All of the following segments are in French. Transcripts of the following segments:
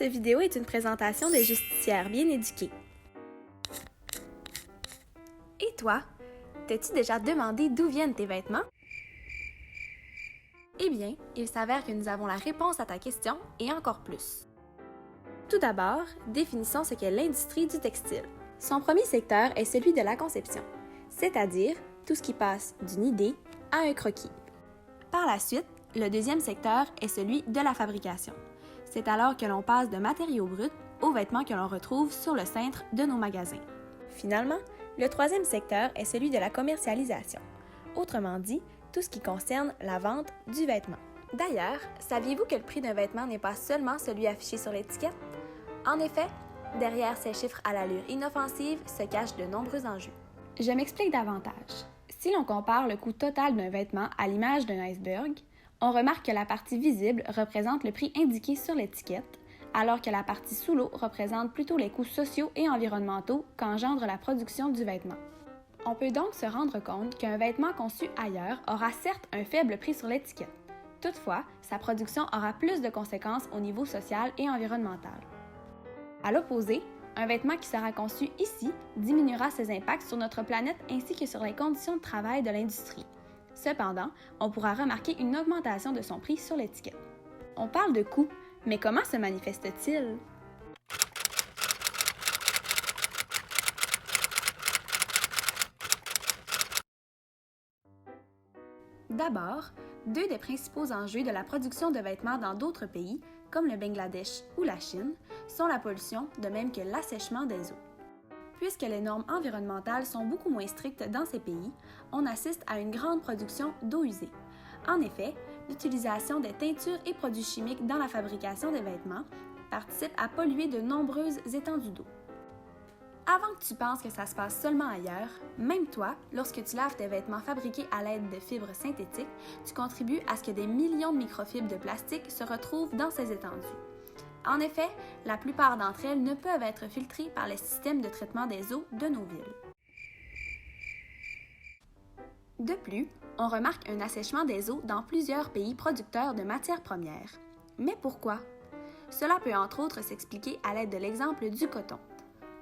Cette vidéo est une présentation des justicières bien éduquées. Et toi, t'as-tu déjà demandé d'où viennent tes vêtements? Eh bien, il s'avère que nous avons la réponse à ta question et encore plus. Tout d'abord, définissons ce qu'est l'industrie du textile. Son premier secteur est celui de la conception, c'est-à-dire tout ce qui passe d'une idée à un croquis. Par la suite, le deuxième secteur est celui de la fabrication. C'est alors que l'on passe de matériaux bruts aux vêtements que l'on retrouve sur le cintre de nos magasins. Finalement, le troisième secteur est celui de la commercialisation. Autrement dit, tout ce qui concerne la vente du vêtement. D'ailleurs, saviez-vous que le prix d'un vêtement n'est pas seulement celui affiché sur l'étiquette? En effet, derrière ces chiffres à l'allure inoffensive se cachent de nombreux enjeux. Je m'explique davantage. Si l'on compare le coût total d'un vêtement à l'image d'un iceberg, on remarque que la partie visible représente le prix indiqué sur l'étiquette, alors que la partie sous l'eau représente plutôt les coûts sociaux et environnementaux qu'engendre la production du vêtement. On peut donc se rendre compte qu'un vêtement conçu ailleurs aura certes un faible prix sur l'étiquette. Toutefois, sa production aura plus de conséquences au niveau social et environnemental. À l'opposé, un vêtement qui sera conçu ici diminuera ses impacts sur notre planète ainsi que sur les conditions de travail de l'industrie. Cependant, on pourra remarquer une augmentation de son prix sur l'étiquette. On parle de coût, mais comment se manifeste-t-il? D'abord, deux des principaux enjeux de la production de vêtements dans d'autres pays, comme le Bangladesh ou la Chine, sont la pollution de même que l'assèchement des eaux. Puisque les normes environnementales sont beaucoup moins strictes dans ces pays, on assiste à une grande production d'eau usée. En effet, l'utilisation des teintures et produits chimiques dans la fabrication des vêtements participe à polluer de nombreuses étendues d'eau. Avant que tu penses que ça se passe seulement ailleurs, même toi, lorsque tu laves tes vêtements fabriqués à l'aide de fibres synthétiques, tu contribues à ce que des millions de microfibres de plastique se retrouvent dans ces étendues. En effet, la plupart d'entre elles ne peuvent être filtrées par les systèmes de traitement des eaux de nos villes. De plus, on remarque un assèchement des eaux dans plusieurs pays producteurs de matières premières. Mais pourquoi? Cela peut entre autres s'expliquer à l'aide de l'exemple du coton.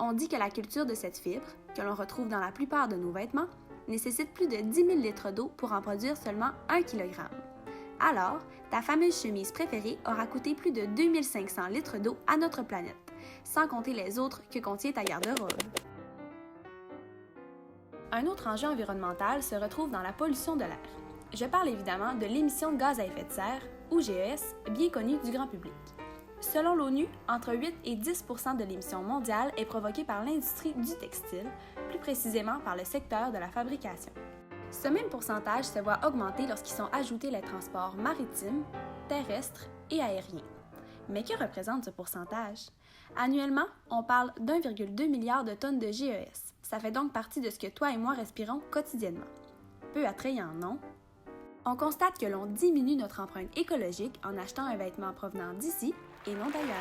On dit que la culture de cette fibre, que l'on retrouve dans la plupart de nos vêtements, nécessite plus de 10 000 litres d'eau pour en produire seulement 1 kg. Alors, ta fameuse chemise préférée aura coûté plus de 2500 litres d'eau à notre planète, sans compter les autres que contient ta garde-robe. Un autre enjeu environnemental se retrouve dans la pollution de l'air. Je parle évidemment de l'émission de gaz à effet de serre, ou GES, bien connue du grand public. Selon l'ONU, entre 8 et 10 % de l'émission mondiale est provoquée par l'industrie du textile, plus précisément par le secteur de la fabrication. Ce même pourcentage se voit augmenter lorsqu'ils sont ajoutés les transports maritimes, terrestres et aériens. Mais que représente ce pourcentage? Annuellement, on parle d'1,2 milliard de tonnes de GES. Ça fait donc partie de ce que toi et moi respirons quotidiennement. Peu attrayant, non? On constate que l'on diminue notre empreinte écologique en achetant un vêtement provenant d'ici et non d'ailleurs.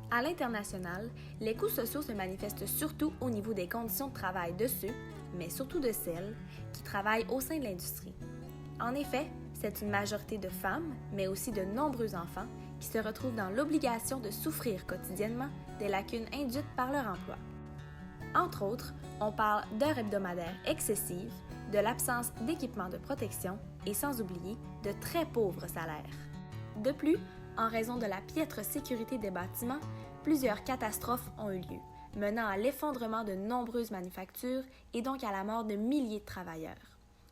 À l'international, les coûts sociaux se manifestent surtout au niveau des conditions de travail de ceux, mais surtout de celles, qui travaillent au sein de l'industrie. En effet, c'est une majorité de femmes, mais aussi de nombreux enfants, qui se retrouvent dans l'obligation de souffrir quotidiennement des lacunes induites par leur emploi. Entre autres, on parle d'heures hebdomadaires excessives, de l'absence d'équipements de protection et sans oublier de très pauvres salaires. De plus, en raison de la piètre sécurité des bâtiments, plusieurs catastrophes ont eu lieu, menant à l'effondrement de nombreuses manufactures et donc à la mort de milliers de travailleurs.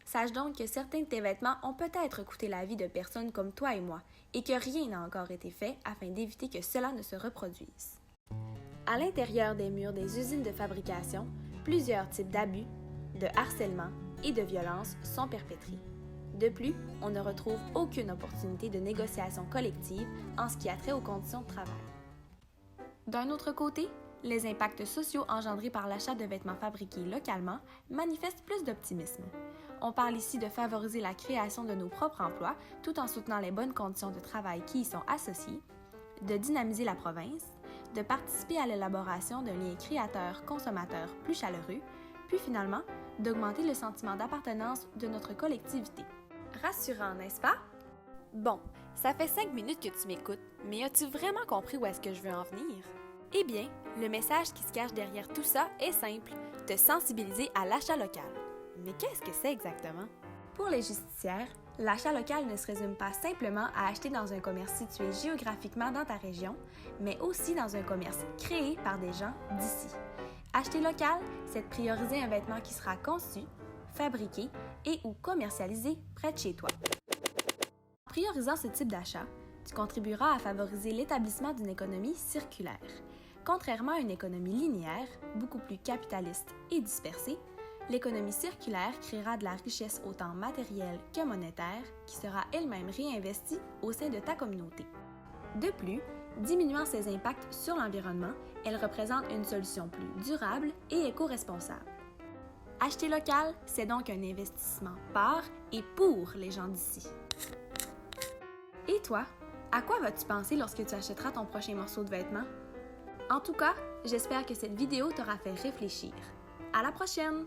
Sache donc que certains de tes vêtements ont peut-être coûté la vie de personnes comme toi et moi, et que rien n'a encore été fait afin d'éviter que cela ne se reproduise. À l'intérieur des murs des usines de fabrication, plusieurs types d'abus, de harcèlement et de violence sont perpétrés. De plus, on ne retrouve aucune opportunité de négociation collective en ce qui a trait aux conditions de travail. D'un autre côté, les impacts sociaux engendrés par l'achat de vêtements fabriqués localement manifestent plus d'optimisme. On parle ici de favoriser la création de nos propres emplois tout en soutenant les bonnes conditions de travail qui y sont associées, de dynamiser la province, de participer à l'élaboration d'un lien créateur-consommateur plus chaleureux, puis finalement, d'augmenter le sentiment d'appartenance de notre collectivité. Rassurant, n'est-ce pas? Bon, ça fait 5 minutes que tu m'écoutes, mais as-tu vraiment compris où est-ce que je veux en venir? Eh bien, le message qui se cache derrière tout ça est simple, te sensibiliser à l'achat local. Mais qu'est-ce que c'est exactement? Pour les justicières, l'achat local ne se résume pas simplement à acheter dans un commerce situé géographiquement dans ta région, mais aussi dans un commerce créé par des gens d'ici. Acheter local, c'est de prioriser un vêtement qui sera conçu, fabriqué et ou commercialisé près de chez toi. En priorisant ce type d'achat, tu contribueras à favoriser l'établissement d'une économie circulaire. Contrairement à une économie linéaire, beaucoup plus capitaliste et dispersée, l'économie circulaire créera de la richesse autant matérielle que monétaire qui sera elle-même réinvestie au sein de ta communauté. De plus, diminuant ses impacts sur l'environnement, elle représente une solution plus durable et éco-responsable. Acheter local, c'est donc un investissement par et pour les gens d'ici. Et toi, à quoi vas-tu penser lorsque tu achèteras ton prochain morceau de vêtement? En tout cas, j'espère que cette vidéo t'aura fait réfléchir. À la prochaine!